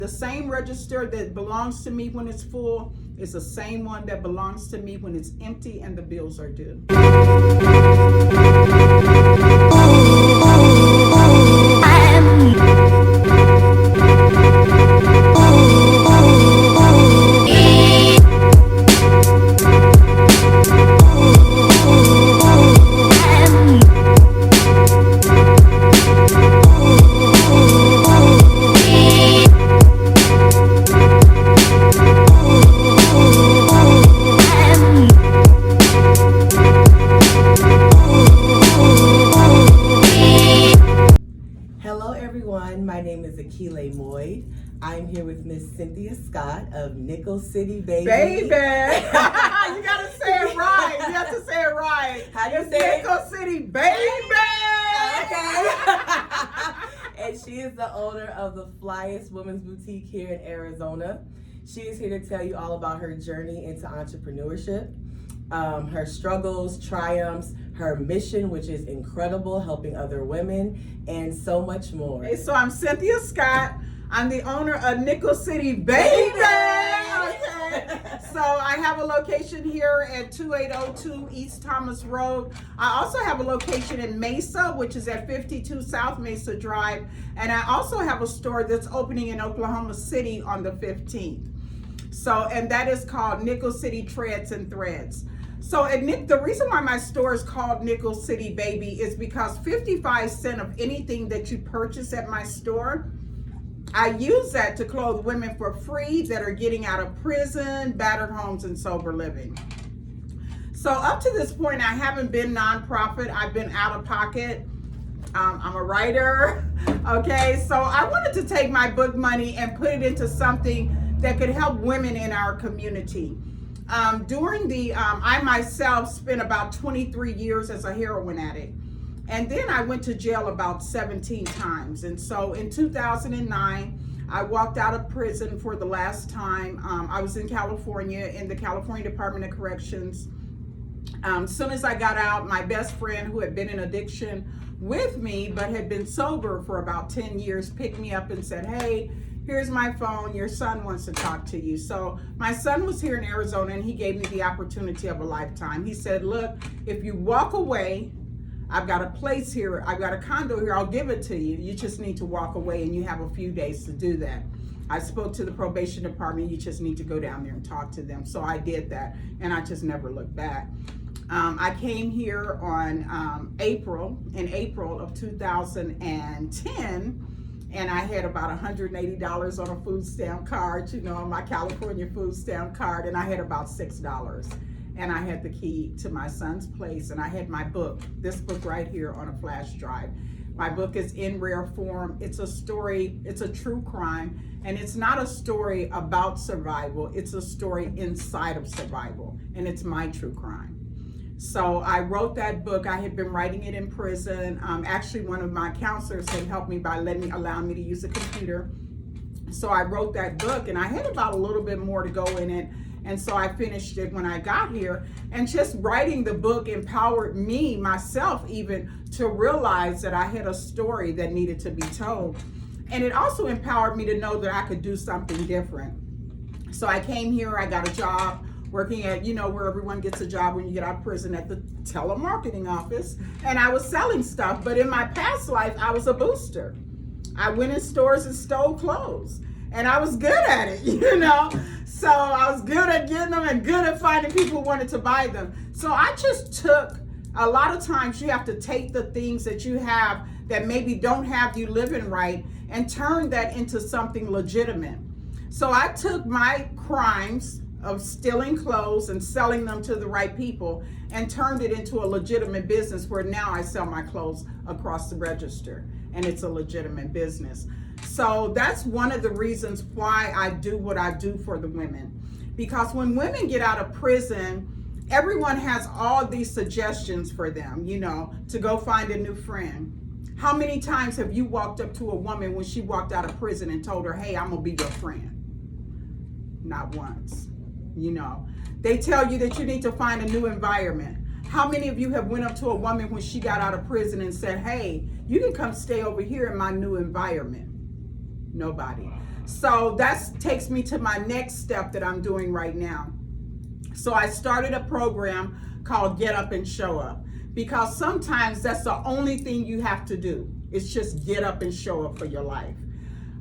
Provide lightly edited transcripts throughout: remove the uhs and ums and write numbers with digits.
The same register that belongs to me when it's full is the same one that belongs to me when it's empty and the bills are due. My name is I'm here with Miss Cynthia Scott of Nickel City Baby. Baby! You gotta say it right. You have to say it right. How do you say it? Nickel City Baby! Okay. And she is the owner of the flyest women's boutique here in Arizona. She is here to tell you all about her journey into entrepreneurship, her struggles, triumphs, her mission, which is incredible, helping other women, and so much more. Hey, so I'm Cynthia Scott. I'm the owner of Nickel City Baby. Okay. So I have a location here at 2802 East Thomas Road. I also have a location in Mesa, which is at 52 South Mesa Drive. And I also have a store that's opening in Oklahoma City on the 15th. So, and that is called Nickel City Treads and Threads. So the reason why my store is called Nickel City Baby is because 55 cents of anything that you purchase at my store, I use that to clothe women for free that are getting out of prison, battered homes, and sober living. So up to this point, I haven't been nonprofit. I've been out of pocket. I'm a writer, okay? So I wanted to take my book money and put it into something that could help women in our community. I myself spent about 23 years as a heroin addict. And then I went to jail about 17 times. And so in 2009, I walked out of prison for the last time. I was in California, in the California Department of Corrections. As soon as I got out, my best friend who had been in addiction with me, but had been sober for about 10 years, picked me up and said, hey, here's my phone, your son wants to talk to you. So my son was here in Arizona and he gave me the opportunity of a lifetime. He said, look, if you walk away, I've got a place here, I've got a condo here, I'll give it to you. You just need to walk away and you have a few days to do that. I spoke to the probation department, you just need to go down there and talk to them. So I did that and I just never looked back. I came here on April of 2010, and I had about $180 on a food stamp card, on my California food stamp card, and I had about $6. And I had the key to my son's place, and I had my book, this book right here, on a flash drive. My book is in rare form. It's a story, it's a true crime, and it's not a story about survival, it's a story inside of survival, and it's my true crime. So I wrote that book. I had been writing it in prison. Actually, one of my counselors had helped me by allowing me to use a computer. So I wrote that book, and I had about a little bit more to go in it. And so I finished it when I got here. And just writing the book empowered me, myself even, to realize that I had a story that needed to be told. And it also empowered me to know that I could do something different. So I came here, I got a job working at, where everyone gets a job when you get out of prison, at the telemarketing office. And I was selling stuff, but in my past life, I was a booster. I went in stores and stole clothes. And I was good at it, So I was good at getting them and good at finding people who wanted to buy them. So I just took, a lot of times you have to take the things that you have that maybe don't have you living right and turn that into something legitimate. So I took my crimes of stealing clothes and selling them to the right people and turned it into a legitimate business where now I sell my clothes across the register and it's a legitimate business. So that's one of the reasons why I do what I do for the women. Because when women get out of prison, everyone has all these suggestions for them, to go find a new friend. How many times have you walked up to a woman when she walked out of prison and told her, hey, I'm gonna be your friend? Not once. They tell you that you need to find a new environment. How many of you have went up to a woman when she got out of prison and said, hey, you can come stay over here in my new environment? Nobody. So that takes me to my next step that I'm doing right now. So I started a program called Get Up and Show Up, because sometimes that's the only thing you have to do. It's just get up and show up for your life.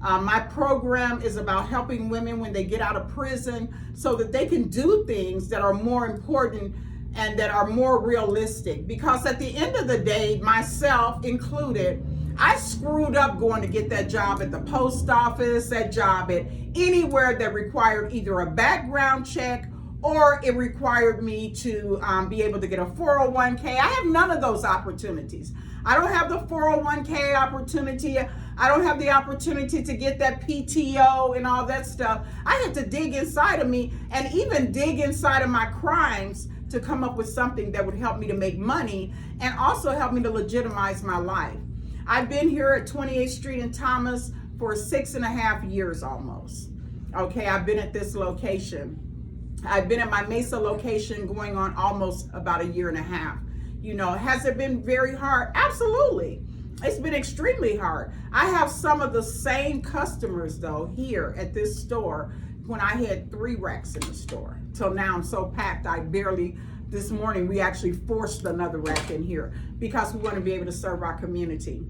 My program is about helping women when they get out of prison so that they can do things that are more important and that are more realistic. Because at the end of the day, myself included, I screwed up going to get that job at the post office, that job at anywhere that required either a background check or it required me to be able to get a 401k. I have none of those opportunities. I don't have the 401k opportunity. I don't have the opportunity to get that PTO and all that stuff. I had to dig inside of me and even dig inside of my crimes to come up with something that would help me to make money and also help me to legitimize my life. I've been here at 28th Street in Thomas for 6.5 years almost. Okay, I've been at this location. I've been at my Mesa location going on almost about 1.5 years. You know, has it been very hard? Absolutely. It's been extremely hard. I have some of the same customers though here at this store when I had 3 racks in the store. Till now I'm so packed this morning we actually forced another rack in here because we want to be able to serve our community.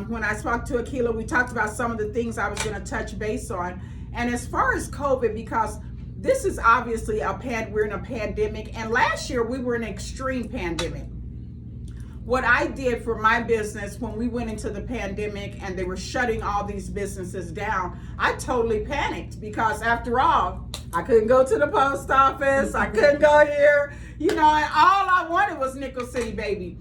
When I spoke to Akila, we talked about some of the things I was going to touch base on. And as far as COVID, because this is obviously we're in a pandemic, and last year we were in an extreme pandemic. What I did for my business when we went into the pandemic and they were shutting all these businesses down, I totally panicked because after all, I couldn't go to the post office, I couldn't go here, you know, and all I wanted was Nickel City Baby.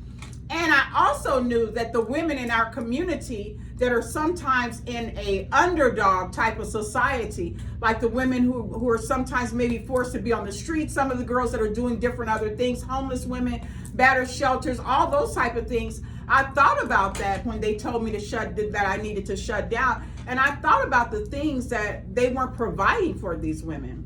And I also knew that the women in our community that are sometimes in a underdog type of society, like the women who are sometimes maybe forced to be on the street, some of the girls that are doing different other things, homeless women, battered shelters, all those type of things. I thought about that when they told me that I needed to shut down. And I thought about the things that they weren't providing for these women.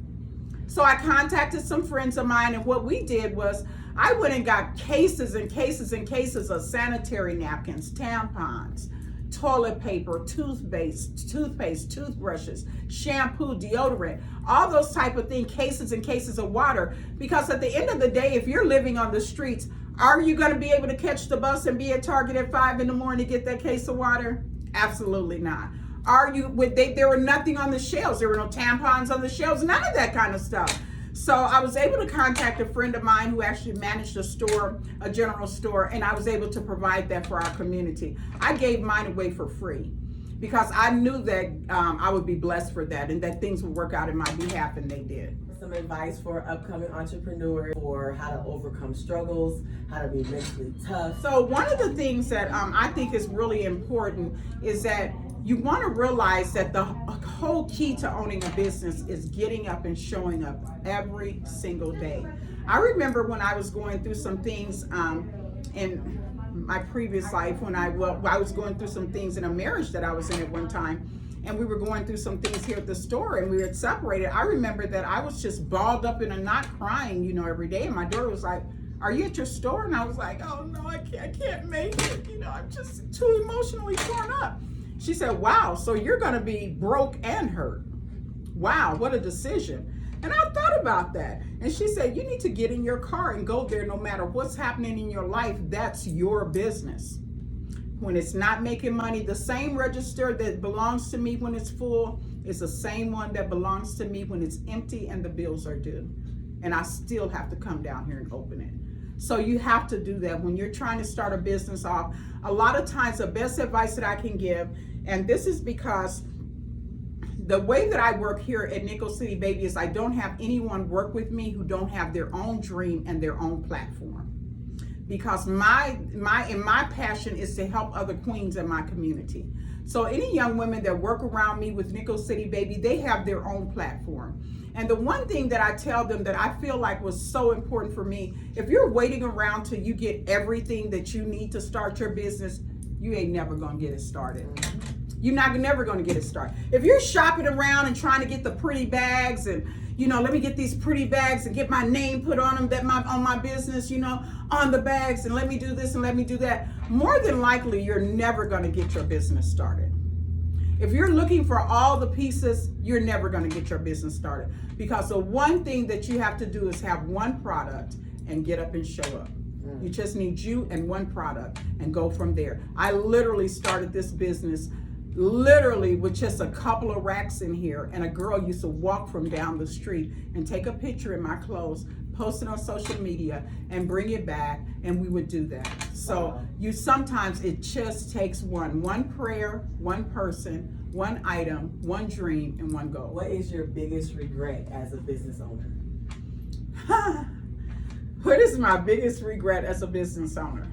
So I contacted some friends of mine, and what we did was I went and got cases and cases and cases of sanitary napkins, tampons, toilet paper, toothpaste, toothbrushes, shampoo, deodorant, all those type of things, cases and cases of water. Because at the end of the day, if you're living on the streets, are you going to be able to catch the bus and be at Target at 5 a.m. to get that case of water? Absolutely not. There were nothing on the shelves. There were no tampons on the shelves, none of that kind of stuff. So I was able to contact a friend of mine who actually managed a store, a general store, and I was able to provide that for our community. I gave mine away for free because I knew that I would be blessed for that and that things would work out in my behalf, and they did. Some advice for upcoming entrepreneurs for how to overcome struggles, how to be mentally tough. So one of the things that I think is really important is that you want to realize that the whole key to owning a business is getting up and showing up every single day. I remember when I was going through some things in my previous life, when I was going through some things in a marriage that I was in at one time, and we were going through some things here at the store and we were separated. I remember that I was just balled up in a knot crying, you know, every day. And my daughter was like, "Are you at your store?" And I was like, "Oh no, I can't make it. You know, I'm just too emotionally torn up." She said, "Wow, so you're gonna be broke and hurt. Wow, what a decision." And I thought about that. And she said, "You need to get in your car and go there no matter what's happening in your life. That's your business. When it's not making money, the same register that belongs to me when it's full is the same one that belongs to me when it's empty and the bills are due. And I still have to come down here and open it." So you have to do that when you're trying to start a business off. A lot of times the best advice that I can give, and this is because the way that I work here at Nickel City Baby is I don't have anyone work with me who don't have their own dream and their own platform. Because my passion is to help other queens in my community. So any young women that work around me with Nickel City Baby, they have their own platform. And the one thing that I tell them that I feel like was so important for me, if you're waiting around till you get everything that you need to start your business, you ain't never gonna get it started. You're never gonna get it started. If you're shopping around and trying to get the pretty bags and, you know, let me get these pretty bags and get my name put on them, on my business, you know, on the bags, and let me do this and let me do that, more than likely you're never gonna get your business started. If you're looking for all the pieces, you're never going to get your business started, because the one thing that you have to do is have one product and get up and show up. You just need you and one product and go from there. I literally started this business literally with just a couple of racks in here, and a girl used to walk from down the street and take a picture in my clothes, post it on social media, and bring it back, and we would do that. So you sometimes, it just takes one prayer, one person, one item, one dream, and one goal. What is your biggest regret as a business owner? What is my biggest regret as a business owner?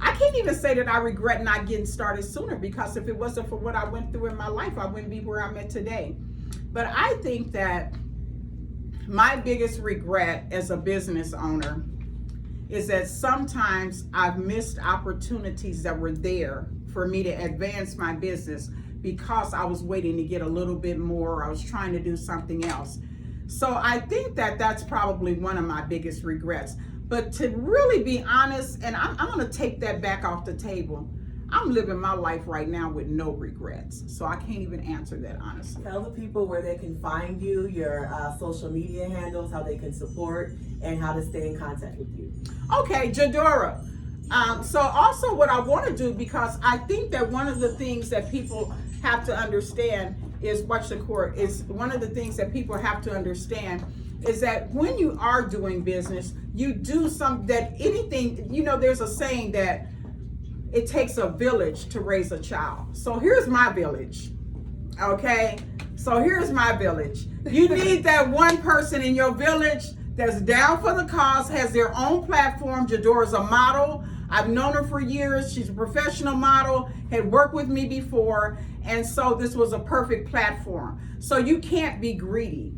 I can't even say that I regret not getting started sooner, because if it wasn't for what I went through in my life, I wouldn't be where I'm at today. But I think that my biggest regret as a business owner is that sometimes I've missed opportunities that were there for me to advance my business because I was waiting to get a little bit more. I was trying to do something else. So I think that that's probably one of my biggest regrets. But to really be honest, and I'm going to take that back off the table, I'm living my life right now with no regrets. So I can't even answer that honestly. Tell the people where they can find you, your social media handles, how they can support, and how to stay in contact with you. Okay, Jadore. So also what I want to do, because I think that one of the things that people have to understand is, watch the court, is one of the things that people have to understand is that when you are doing business, you do anything, there's a saying that it takes a village to raise a child. So here's my village, okay? So here's my village. You need that one person in your village that's down for the cause, has their own platform. Jadore's a model. I've known her for years. She's a professional model, had worked with me before, and so this was a perfect platform. So you can't be greedy.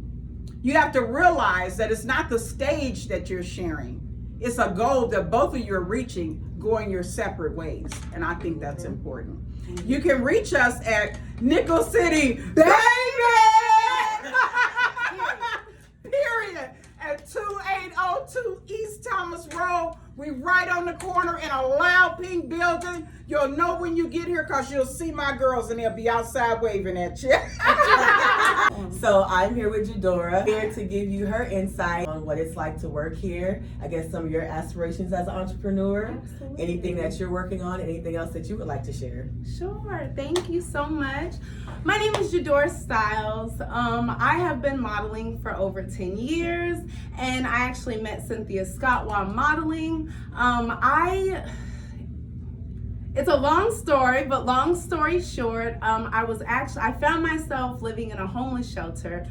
You have to realize that it's not the stage that you're sharing. It's a goal that both of you are reaching, going your separate ways. And I think that's important. You can reach us at Nickel City, baby! Period. At 2802 East Thomas Road. We right on the corner in a loud pink building. You'll know when you get here because you'll see my girls and they'll be outside waving at you. So I'm here with Jadore, here to give you her insight on what it's like to work here. I guess some of your aspirations as an entrepreneur. Absolutely. Anything that you're working on, anything else that you would like to share? Sure. Thank you so much. My name is Jadore Styles. I have been modeling for over 10 years, and I actually met Cynthia Scott while modeling. It's a long story, but long story short, I found myself living in a homeless shelter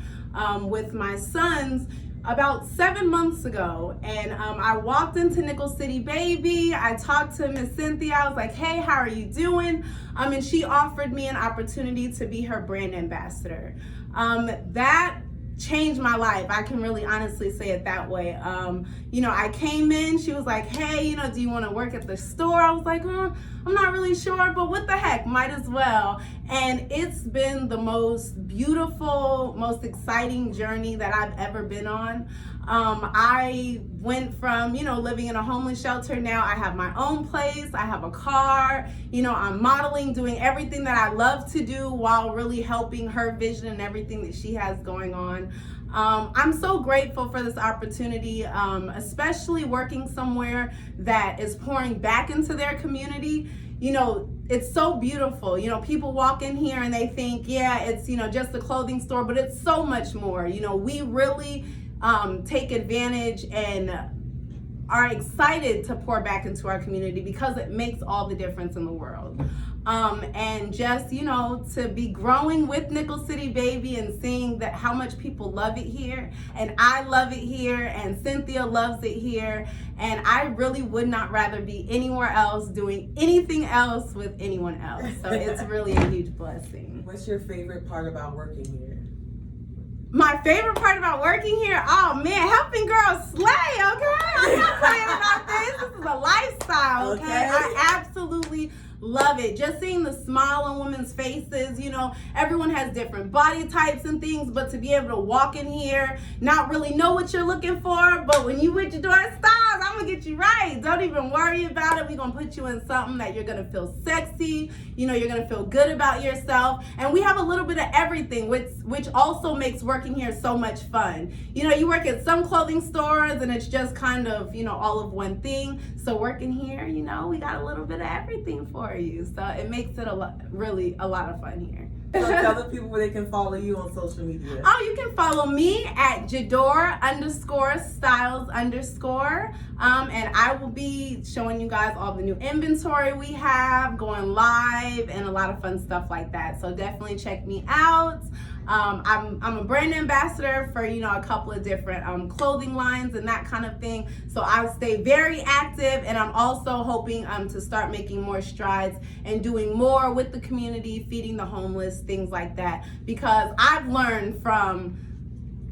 with my sons about 7 months ago, and I walked into Nickel City, baby. I talked to Miss Cynthia. I was like, hey, how are you doing? And she offered me an opportunity to be her brand ambassador. That changed my life. I can really honestly say it that way. I came in, she was like, hey, do you want to work at the store? I was like, I'm not really sure, but what the heck, might as well. And it's been the most beautiful, most exciting journey that I've ever been on. I went from, living in a homeless shelter. Now I have my own place. I have a car. I'm modeling, doing everything that I love to do while really helping her vision and everything that she has going on. I'm so grateful for this opportunity, especially working somewhere that is pouring back into their community. It's so beautiful. People walk in here and they think, yeah, it's, just a clothing store, but it's so much more. We really take advantage and are excited to pour back into our community because it makes all the difference in the world. And just, to be growing with Nickel City, baby, and seeing that how much people love it here, and I love it here, and Cynthia loves it here, and I really would not rather be anywhere else doing anything else with anyone else. So it's really a huge blessing. What's your favorite part about working here? My favorite part about working here, oh man, helping girls slay, okay? I'm not playing about this. This is a lifestyle, okay? I absolutely love it. Just seeing the smile on women's faces, everyone has different body types and things, but to be able to walk in here, not really know what you're looking for, but when you with Jadore Styles, I'm gonna get you right. Don't even worry about it. We're gonna put you in something that you're gonna feel sexy. You know, you're gonna feel good about yourself. And we have a little bit of everything, which also makes working here so much fun. You know, you work at some clothing stores and it's just kind of, you know, all of one thing. So working here, you know, we got a little bit of everything for you. So it makes it really a lot of fun here. So tell the people where they can follow you on social media. Oh, you can follow me at Jadore_styles_. And I will be showing you guys all the new inventory we have, going live, and a lot of fun stuff like that. So definitely check me out. I'm a brand ambassador for, you know, a couple of different clothing lines and that kind of thing. So I stay very active, and I'm also hoping to start making more strides and doing more with the community, feeding the homeless, things like that. Because I've learned from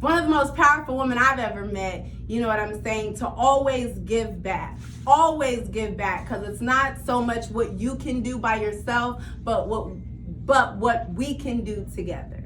one of the most powerful women I've ever met, you know what I'm saying, to always give back. Always give back, because it's not so much what you can do by yourself, but what we can do together.